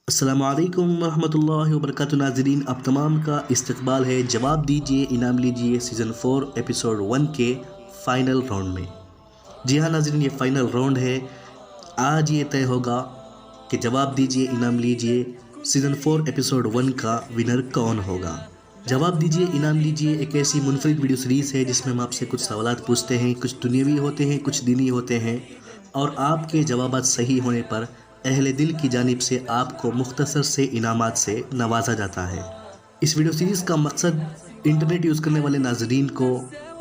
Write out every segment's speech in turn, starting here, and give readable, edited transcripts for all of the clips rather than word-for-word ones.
अस्सलाम वालेकुम रहमतुल्लाहि व बरकातुहू। नाज़रीन, आप तमाम का इस्तकबाल है। जवाब दीजिए, इनाम लीजिए सीज़न 4 एपिसोड 1 के फ़ाइनल राउंड में। जी हाँ नाज़रीन, ये फ़ाइनल राउंड है। आज ये तय होगा कि जवाब दीजिए, इनाम लीजिए सीज़न 4 एपिसोड 1 का विनर कौन होगा। जवाब दीजिए, इनाम लीजिए एक ऐसी मुनफरिद वीडियो सीरीज़ है जिसमें हम आपसे कुछ सवालात पूछते हैं, कुछ दुनियावी होते हैं, कुछ दीनी होते हैं, और आपके जवाबात सही होने पर अहले दिल की जानिब से आपको मुख्तसर से इनामात से नवाजा जाता है। इस वीडियो सीरीज़ का मकसद इंटरनेट यूज़ करने वाले नाज़रीन को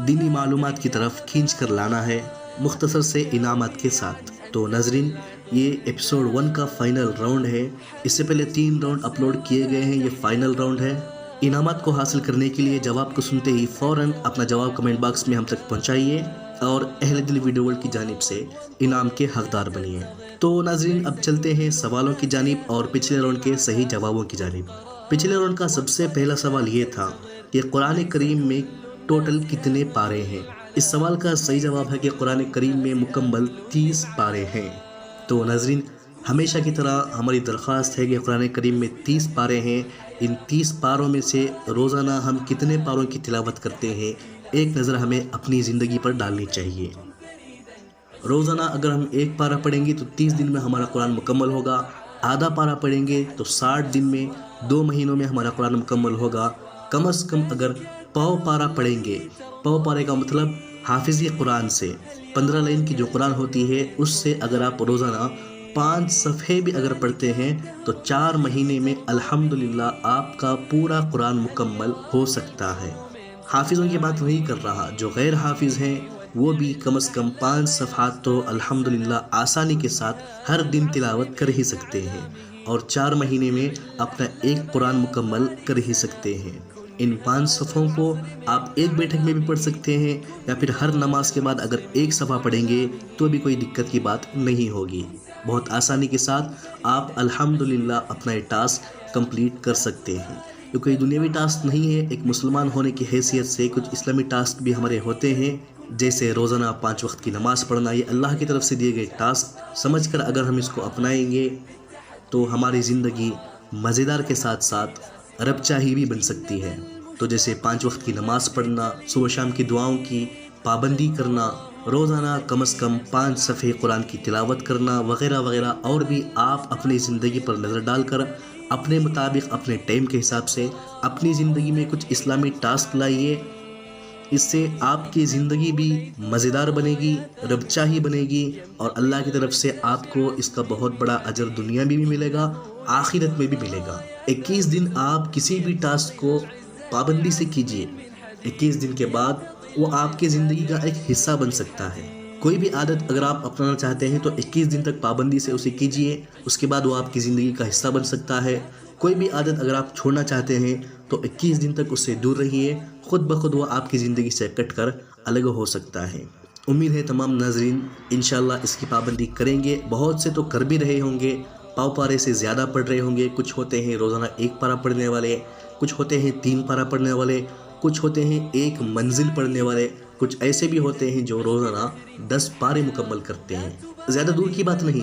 दीनी मालूमात की तरफ खींच कर लाना है, मुख्तसर से इनामात के साथ। तो नाज़रीन, ये एपिसोड 1 का फ़ाइनल राउंड है। इससे पहले 3 राउंड अपलोड किए गए हैं, ये फ़ाइनल राउंड है। इनामात को हासिल करने के लिए जवाब को सुनते ही फ़ौरन अपना जवाब कमेंट बॉक्स में हम तक पहुँचाइए और अहले दिल वीडियो वर्ल्ड की जानिब से इनाम के हकदार बनिए। तो नाज़रीन, अब चलते हैं सवालों की जानिब और पिछले राउंड के सही जवाबों की जानिब। पिछले राउंड का सबसे पहला सवाल ये था कि कुरान करीम में टोटल कितने पारे हैं। इस सवाल का सही जवाब है कि कुरान करीम में मुकम्मल 30 पारे हैं। तो नाज़रीन, हमेशा की तरह हमारी दरख्वास्त है कि कुरान करीम में 30 पारे हैं। इन 30 पारों में से रोज़ाना हम कितने पारों की तिलावत करते हैं, एक नज़र हमें अपनी ज़िंदगी पर डालनी चाहिए। रोज़ाना अगर हम एक पारा पढ़ेंगे तो 30 दिन में हमारा कुरान मुकम्मल होगा। आधा पारा पढ़ेंगे तो 60 दिन में, 2 महीनों में हमारा कुरान मुकम्मल होगा। कम से कम अगर पाव पारा पढ़ेंगे, पाव पारे का मतलब हाफिज़ कुरान से 15 लाइन की जो कुरान होती है, उससे अगर आप रोज़ाना 5 सफ़े भी अगर पढ़ते हैं तो 4 महीने में अल्हम्दुलिल्लाह आपका पूरा कुरान मुकम्मल हो सकता है। हाफिज़ों की बात नहीं कर रहा, जो गैर हाफिज़ हैं वो भी कम से कम 5 सफ़हात तो अल्हम्दुलिल्लाह आसानी के साथ हर दिन तिलावत कर ही सकते हैं और 4 महीने में अपना एक कुरान मुकम्मल कर ही सकते हैं। इन 5 सफ़ों को आप एक बैठक में भी पढ़ सकते हैं या फिर हर नमाज के बाद अगर एक सफ़ा पढ़ेंगे तो भी कोई दिक्कत की बात नहीं होगी। बहुत आसानी के साथ आप अल्हम्दुलिल्लाह अपना ये टास्क कंप्लीट कर सकते हैं। ये कोई दुनियावी टास्क नहीं है, एक मुसलमान होने की हैसियत से कुछ इस्लामी टास्क भी हमारे होते हैं, जैसे रोज़ाना 5 वक्त की नमाज़ पढ़ना। ये अल्लाह की तरफ से दिए गए टास्क समझकर अगर हम इसको अपनाएंगे तो हमारी ज़िंदगी मज़ेदार के साथ साथ रबचाही भी बन सकती है। तो जैसे 5 वक्त की नमाज़ पढ़ना, सुबह शाम की दुआओं की पाबंदी करना, रोज़ाना कम से कम 5 सफ़े कुरान की तिलावत करना वग़ैरह वग़ैरह, और भी आप अपनी ज़िंदगी पर नज़र डालकर अपने मुताबिक अपने टाइम के हिसाब से अपनी ज़िंदगी में कुछ इस्लामी टास्क लाइए। इससे आपकी ज़िंदगी भी मज़ेदार बनेगी, रबचाही बनेगी और अल्लाह की तरफ से आपको इसका बहुत बड़ा अजर दुनिया में भी मिलेगा, आखिरत में भी मिलेगा। 21 दिन आप किसी भी टास्क को पाबंदी से कीजिए, 21 दिन के बाद वो आपकी ज़िंदगी का एक हिस्सा बन सकता है। कोई भी आदत अगर आप अपनाना चाहते हैं तो 21 दिन तक पाबंदी से उसे कीजिए, उसके बाद वो आपकी ज़िंदगी का हिस्सा बन सकता है। कोई भी आदत अगर आप छोड़ना चाहते हैं तो 21 दिन तक उससे दूर रहिए, ख़ुद ब खुद वो आपकी ज़िंदगी से कट कर अलग हो सकता है। उम्मीद है तमाम नाज़रीन इंशाअल्लाह इसकी पाबंदी करेंगे। बहुत से तो कर भी रहे होंगे, पाव पारे से ज़्यादा पढ़ रहे होंगे। कुछ होते हैं रोज़ाना 1 पारा पढ़ने वाले, कुछ होते हैं 3 पारा पढ़ने वाले, कुछ होते हैं 1 मंजिल पढ़ने वाले, कुछ ऐसे भी होते हैं जो रोज़ाना 10 पारे मुकम्मल करते हैं। ज़्यादा दूर की बात नहीं,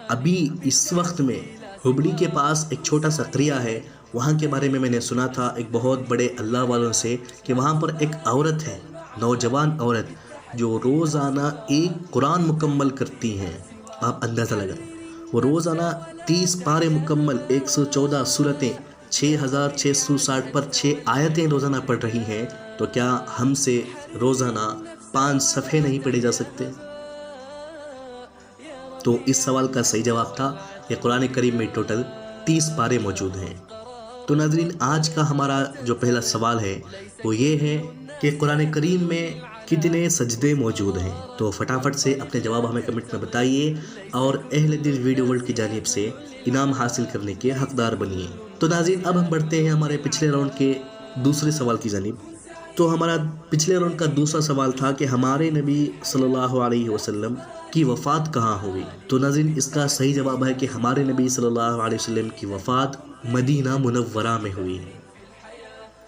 अभी इस वक्त में हुबली के पास एक छोटा सा करिया है, वहाँ के बारे में मैंने सुना था एक बहुत बड़े अल्लाह वालों से कि वहाँ पर एक औरत है, नौजवान औरत, जो रोज़ाना 1 कुरान मुकम्मल करती हैं। आप अंदाज़ा लगाएं, वो रोज़ाना 30 पारे मुकम्मल, 114 सूरतें, 6660 पर 6 आयतें रोज़ाना पढ़ रही हैं। तो क्या हमसे रोज़ाना 5 सफ़े नहीं पढ़े जा सकते? तो इस सवाल का सही जवाब था कि कुरान करीम में टोटल 30 पारे मौजूद हैं। तो नाज़रीन, आज का हमारा जो पहला सवाल है वो ये है कि कुरान करीम में कितने सजदे मौजूद हैं। तो फटाफट से अपने जवाब हमें कमेंट में बताइए और अहले दिल वीडियो वर्ल्ड की जानिब से इनाम हासिल करने के हकदार बनिए। तो नाज़रीन, अब हम बढ़ते हैं हमारे पिछले राउंड के दूसरे सवाल की जानिब। तो हमारा पिछले राउंड का दूसरा सवाल था कि हमारे नबी सल्लल्लाहु अलैहि वसल्लम की वफ़ात कहाँ हुई। तो नाज़रीन, इसका सही जवाब है कि हमारे नबी सल्लल्लाहु अलैहि वसल्लम की वफ़ात मदीना मुनव्वरा में हुई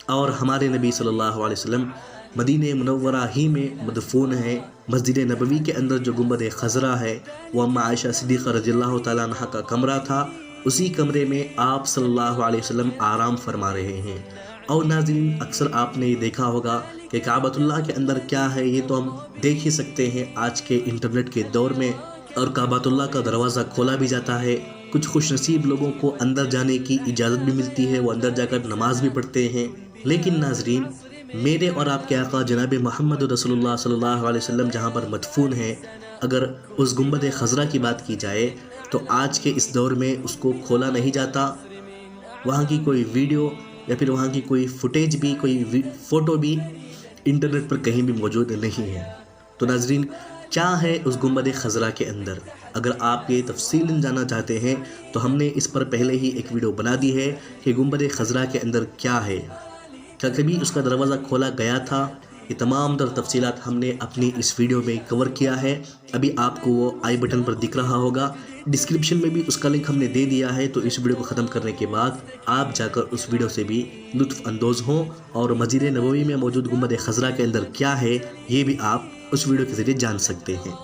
और हमारे नबी सल्लल्लाहु अलैहि वसल्लम मदीने मुनव्वरा ही में मदफून है। मस्जिद नबवी के अंदर जो गुंबद खज़रा है वो अम्मा आयशा सिद्दीक़ा रज़ियल्लाहु ताला अन्हा का कमरा था اسی کمرے میں آپ صلی اللہ علیہ وسلم آرام فرما رہے ہیں۔ اور ناظرین، اکثر آپ نے دیکھا ہوگا کہ کعبۃ اللہ کے اندر کیا ہے یہ تو ہم دیکھ ہی سکتے ہیں آج کے انٹرنیٹ کے دور میں، اور کعبۃ اللہ کا دروازہ کھولا بھی جاتا ہے۔ کچھ خوش نصیب لوگوں کو اندر جانے کی اجازت بھی ملتی ہے، وہ اندر جا کر نماز بھی پڑھتے ہیں۔ لیکن ناظرین، میرے اور آپ کے آقا جناب محمد رسول اللہ صلی اللہ علیہ وسلم جہاں پر مدفون ہیں، اگر اس گنبد خضرا کی بات کی جائے تو آج کے اس دور میں اس کو کھولا نہیں جاتا۔ وہاں کی کوئی ویڈیو یا پھر وہاں کی کوئی فوٹیج بھی، کوئی فوٹو بھی انٹرنیٹ پر کہیں بھی موجود نہیں ہے۔ تو ناظرین، کیا ہے اس گنبد خضرا کے اندر؟ اگر آپ یہ تفصیل جاننا چاہتے ہیں تو ہم نے اس پر پہلے ہی ایک ویڈیو بنا دی ہے کہ گنبد خضرا کے اندر کیا ہے، کیا کبھی اس کا دروازہ کھولا گیا تھا؟ یہ تمام تر تفصیلات ہم نے اپنی اس ویڈیو میں کور کیا ہے۔ ابھی آپ کو وہ آئی بٹن پر دکھ رہا ہوگا، ڈسکرپشن میں بھی اس کا لنک ہم نے دے دیا ہے، تو اس ویڈیو کو ختم کرنے کے بعد آپ جا کر اس ویڈیو سے بھی لطف اندوز ہوں، اور مسجد نبوی میں موجود گنبد خضرا کے اندر کیا ہے یہ بھی آپ اس ویڈیو کے ذریعے جان سکتے ہیں۔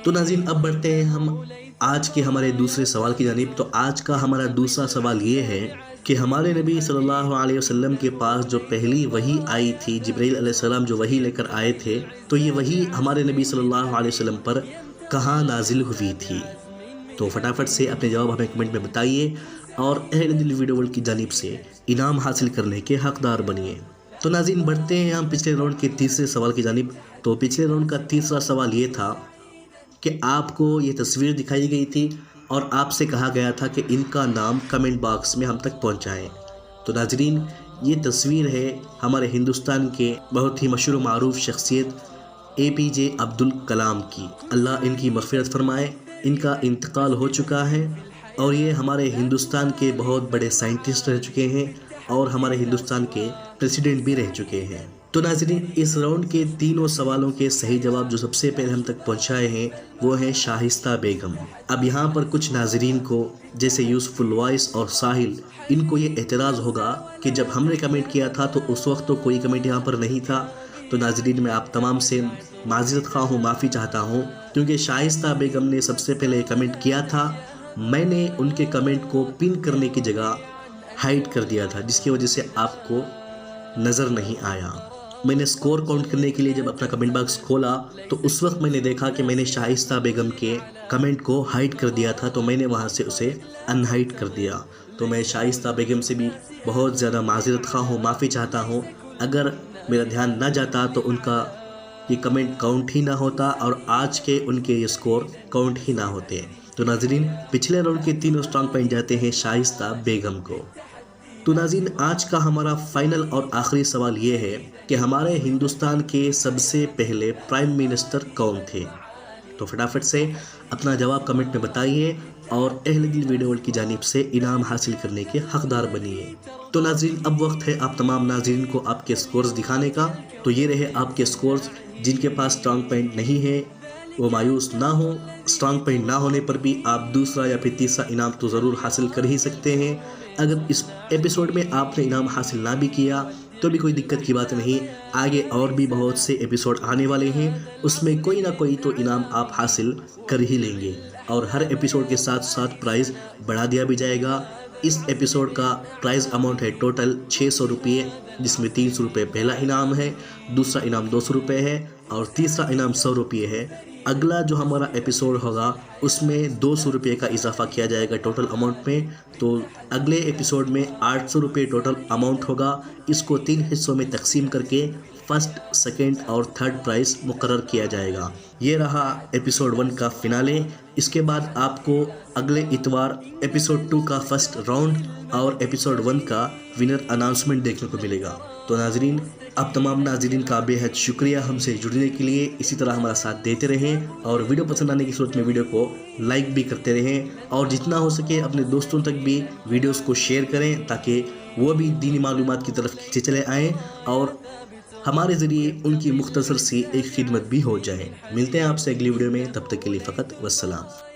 تو ناظرین، اب بڑھتے ہیں ہم آج کے ہمارے دوسرے سوال کی جانب۔ تو آج کا ہمارا دوسرا سوال یہ ہے کہ ہمارے نبی صلی اللہ علیہ وسلم کے پاس جو پہلی وحی آئی تھی، جبرائیل علیہ السلام جو وحی لے کر آئے تھے، تو یہ وحی ہمارے نبی صلی اللہ علیہ وسلم پر کہاں نازل ہوئی تھی؟ تو فٹافٹ سے اپنے جواب ہمیں کمنٹ میں بتائیے، اور اہل دل ویڈیو ورلڈ کی جانب سے انعام حاصل کرنے کے حقدار بنیے۔ تو ناظرین، بڑھتے ہیں ہم پچھلے راؤنڈ کے تیسرے سوال کی جانب۔ تو پچھلے راؤنڈ کا تیسرا سوال یہ تھا کہ آپ کو یہ تصویر دکھائی گئی تھی اور آپ سے کہا گیا تھا کہ ان کا نام کمنٹ باکس میں ہم تک پہنچائیں۔ تو ناظرین، یہ تصویر ہے ہمارے ہندوستان کے بہت ہی مشہور و معروف شخصیت APJ عبدالکلام کی۔ اللہ ان کی مغفرت فرمائے۔ ان کا انتقال ہو چکا ہے، اور یہ ہمارے ہندوستان کے بہت بڑے سائنٹسٹ رہ چکے ہیں، اور ہمارے ہندوستان کے پریزیڈنٹ بھی رہ چکے ہیں۔ تو ناظرین، اس راؤنڈ کے تینوں سوالوں کے صحیح جواب جو سب سے پہلے ہم تک پہنچائے ہیں وہ ہیں شائستہ بیگم۔ اب یہاں پر کچھ ناظرین کو، جیسے یوسف الوائس اور ساحل، ان کو یہ اعتراض ہوگا کہ جب ہم نے کمنٹ کیا تھا تو اس وقت تو کوئی کمنٹ یہاں پر نہیں تھا۔ تو ناظرین، میں آپ تمام سے معذرت خواہ ہوں، معافی چاہتا ہوں، کیونکہ شائستہ بیگم نے سب سے پہلے کمنٹ کیا تھا۔ میں نے ان کے کمنٹ کو پن کرنے کی جگہ ہائڈ کر دیا تھا، جس کی وجہ سے آپ کو نظر نہیں آیا۔ میں نے سکور کاؤنٹ کرنے کے لیے جب اپنا کمنٹ باکس کھولا تو اس وقت میں نے دیکھا کہ میں نے شائستہ بیگم کے کمنٹ کو ہائڈ کر دیا تھا، تو میں نے وہاں سے اسے ان ہائڈ کر دیا۔ تو میں شائستہ بیگم سے بھی بہت زیادہ معذرت خواہ ہوں، معافی چاہتا ہوں۔ اگر میرا دھیان نہ جاتا تو ان کا یہ کمنٹ کاؤنٹ ہی نہ ہوتا، اور آج کے ان کے یہ سکور کاؤنٹ ہی نہ ہوتے۔ تو ناظرین، پچھلے راؤنڈ کے تینوں اسٹرانگ پوائنٹ جاتے ہیں شائستہ بیگم کو۔ تو ناظرین، آج کا ہمارا فائنل اور آخری سوال یہ ہے کہ ہمارے ہندوستان کے سب سے پہلے پرائم منسٹر کون تھے؟ تو فٹافٹ سے اپنا جواب کمنٹ میں بتائیے، اور اہل دل ویڈیو ورلڈ کی جانب سے انعام حاصل کرنے کے حقدار بنیے۔ تو ناظرین، اب وقت ہے آپ تمام ناظرین کو آپ کے سکورز دکھانے کا۔ تو یہ رہے آپ کے سکورز۔ جن کے پاس اسٹرانگ پوائنٹ نہیں ہے وہ مایوس نہ ہوں، اسٹرانگ پوائنٹ نہ ہونے پر بھی آپ دوسرا یا پھر تیسرا انعام تو ضرور حاصل کر ہی سکتے ہیں۔ اگر اس ایپیسوڈ میں آپ نے انعام حاصل نہ بھی کیا تو بھی کوئی دقت کی بات نہیں، آگے اور بھی بہت سے ایپیسوڈ آنے والے ہیں، اس میں کوئی نہ کوئی تو انعام آپ حاصل کر ہی لیں گے، اور ہر ایپیسوڈ کے ساتھ ساتھ پرائز بڑھا دیا بھی جائے گا۔ اس ایپیسوڈ کا پرائز اماؤنٹ ہے ٹوٹل 600 روپے، جس میں 300 روپے پہلا انعام ہے، دوسرا انعام 200 روپے ہے، اور تیسرا انعام 100 روپے ہے۔ اگلا جو ہمارا ایپیسوڈ ہوگا اس میں 200 روپے کا اضافہ کیا جائے گا ٹوٹل اماؤنٹ میں، تو اگلے ایپیسوڈ میں 800 روپے ٹوٹل اماؤنٹ ہوگا۔ اس کو 3 حصوں میں تقسیم کر کے فرسٹ، سیکنڈ اور تھرڈ پرائز مقرر کیا جائے گا۔ یہ رہا ایپیسوڈ 1 کا فنالے۔ اس کے بعد آپ کو اگلے اتوار ایپیسوڈ 2 کا فرسٹ راؤنڈ اور ایپیسوڈ 1 کا ونر اناؤنسمنٹ دیکھنے کو ملے گا۔ تو ناظرین، اب تمام ناظرین کا بے حد شکریہ ہم سے جڑنے کے لیے، اسی طرح ہمارا ساتھ دیتے رہیں، اور ویڈیو پسند آنے کی صورت میں ویڈیو کو لائک بھی کرتے رہیں، اور جتنا ہو سکے اپنے دوستوں تک بھی ویڈیوز کو شیئر کریں تاکہ وہ بھی دینی معلومات کی طرف کھینچے چلے آئیں، اور ہمارے ذریعے ان کی مختصر سی ایک خدمت بھی ہو جائے۔ ملتے ہیں آپ سے اگلی ویڈیو میں، تب تک کے لیے فقط والسلام۔